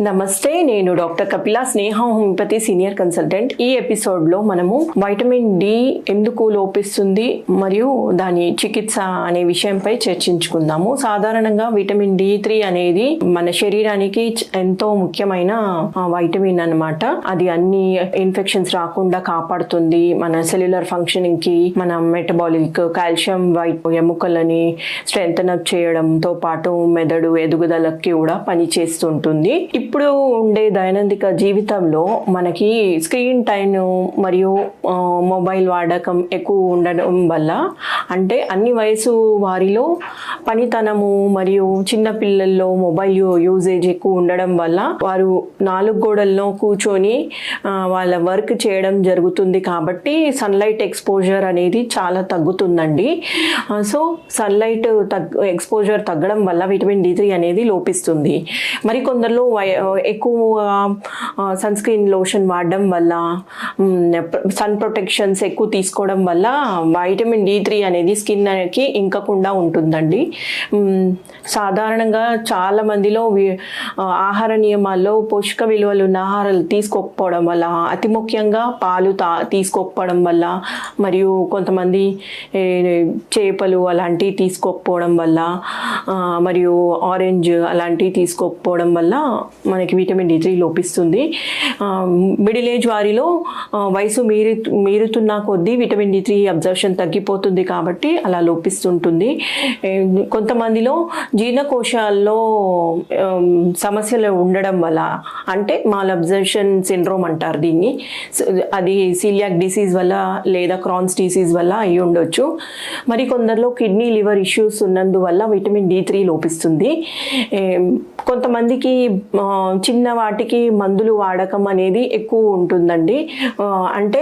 నమస్తే, నేను డాక్టర్ కపిల, స్నేహ homeopathy senior consultant. ఈ ఎపిసోడ్లో మనము వైటమిన్ డి ఎందుకు లోపిస్తుంది మరియు దాని చికిత్స అనే విషయంపై చర్చించుకుందాము. సాధారణంగా విటమిన్ డి3 అనేది మన శరీరానికి ఎంతో ముఖ్యమైన వైటమిన్ అన్నమాట. అది అన్ని ఇన్ఫెక్షన్స్ రాకుండా కాపాడుతుంది. మన సెల్యులర్ ఫంక్షనింగ్ కి, మన మెటబాలిక్, కాల్షియం, ఎముకలని స్ట్రెంథెన్ అప్ చేయడంతో పాటు మెదడు ఎదుగుదలకి కూడా పనిచేస్తుంటుంది. ఇప్పుడు ఉండే దైనందిక జీవితంలో మనకి స్క్రీన్ టైం మరియు మొబైల్ వాడకం ఎక్కువ ఉండడం వల్ల, అంటే అన్ని వయసు వారిలో పనితనము మరియు చిన్న పిల్లల్లో మొబైల్ యూజేజ్ ఎక్కువ ఉండడం వల్ల వారు 4 గోడల్లో కూర్చొని వాళ్ళ వర్క్ చేయడం జరుగుతుంది. కాబట్టి సన్లైట్ ఎక్స్పోజర్ అనేది చాలా తగ్గుతుందండి. సో సన్లైట్ ఎక్స్పోజర్ తగ్గడం వల్ల విటమిన్ డి3 అనేది లోపిస్తుంది. మరి కొందరిలో ఎక్కువ సన్ స్క్రీన్ లోషన్ వాడడం వల్ల, సన్ ప్రొటెక్షన్స్ ఎక్కువ తీసుకోవడం వల్ల వైటమిన్ డి3 అనేది స్కిన్కి ఇంకకుండా ఉంటుందండి. సాధారణంగా చాలా మందిలో ఆహార నియమాల్లో పోషక విలువలు ఉన్న ఆహారాలు తీసుకోకపోవడం వల్ల, అతి ముఖ్యంగా పాలు తీసుకోకపోవడం వల్ల, మరియు కొంతమంది చేపలు అలాంటివి తీసుకోకపోవడం వల్ల, మరియు ఆరెంజ్ అలాంటివి తీసుకోకపోవడం వల్ల మనకి విటమిన్ డి3 లోపిస్తుంది. మిడిల్ ఏజ్ వారిలో వయసు మీరుతున్న కొద్దీ విటమిన్ డి3 అబ్జర్ప్షన్ తగ్గిపోతుంది కాబట్టి అలా లోపిస్తుంటుంది. కొంతమందిలో జీర్ణకోశాల్లో సమస్యలు ఉండడం వల్ల, అంటే మాల్ అబ్జర్ప్షన్ సిండ్రోమ్ అంటారు దీన్ని, అది సీలియాక్ డిసీజ్ వల్ల లేదా క్రాన్స్ డిసీజ్ వల్ల అయి ఉండొచ్చు. మరి కొందరిలో కిడ్నీ లివర్ ఇష్యూస్ ఉన్నందువల్ల విటమిన్ డి3 లోపిస్తుంది. కొంతమందికి చిన్న వాటికి మందులు వాడకం అనేది ఎక్కువ ఉంటుందండి. అంటే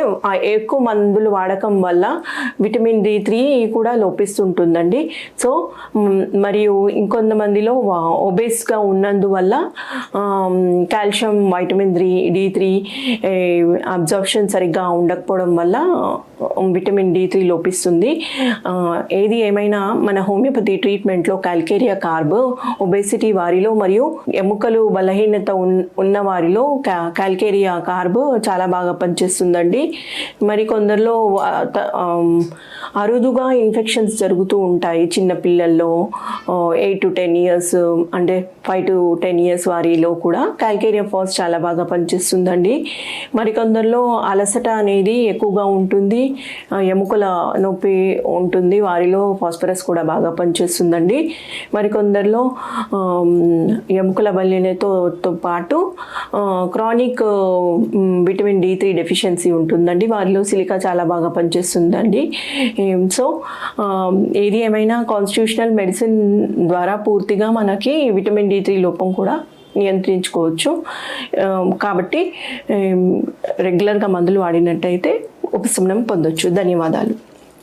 ఎక్కువ మందులు వాడకం వల్ల విటమిన్ డి3 కూడా లోపిస్తుంటుందండి. సో మరియు ఇంకొంతమందిలో ఒబేస్గా ఉన్నందువల్ల కాల్షియం, వైటమిన్ డి3 అబ్జార్ప్షన్ సరిగ్గా ఉండకపోవడం వల్ల విటమిన్ డి3 లోపిస్తుంది. ఏది ఏమైనా మన హోమియోపతి ట్రీట్మెంట్లో కాల్కేరియా కార్బ్ ఒబేసిటీ వారిలో మరియు ఎముకలు బలహీనత ఉన్న వారిలో కాల్కేరియా కార్బ్ చాలా బాగా పనిచేస్తుందండి. మరి కొందరిలో అరుదుగా ఇన్ఫెక్షన్స్ జరుగుతూ ఉంటాయి చిన్న పిల్లల్లో. 8 to 10 years, అంటే 5 to 10 years వారిలో కూడా కాల్కేరియా ఫాస్ చాలా బాగా పనిచేస్తుందండి. మరి కొందరిలో అలసట అనేది ఎక్కువగా ఉంటుంది, ఎముకల నొప్పి ఉంటుంది, వారిలో ఫాస్ఫరస్ కూడా బాగా పనిచేస్తుందండి. మరి కొందరిలో ఎముకల బలహీనతతో పాటు క్రానిక్ విటమిన్ డి3 డెఫిషియన్సీ ఉంటుందండి, వారిలో సిలికా చాలా బాగా పనిచేస్తుందండి. సో ఏది ఏమైనా కాన్స్టిట్యూషనల్ మెడిసిన్ ద్వారా పూర్తిగా మనకి విటమిన్ డి3 లోపం కూడా నియంత్రించుకోవచ్చు. కాబట్టి రెగ్యులర్గా మందులు వాడినట్టయితే ఉపశమనం పొందొచ్చు. ధన్యవాదాలు.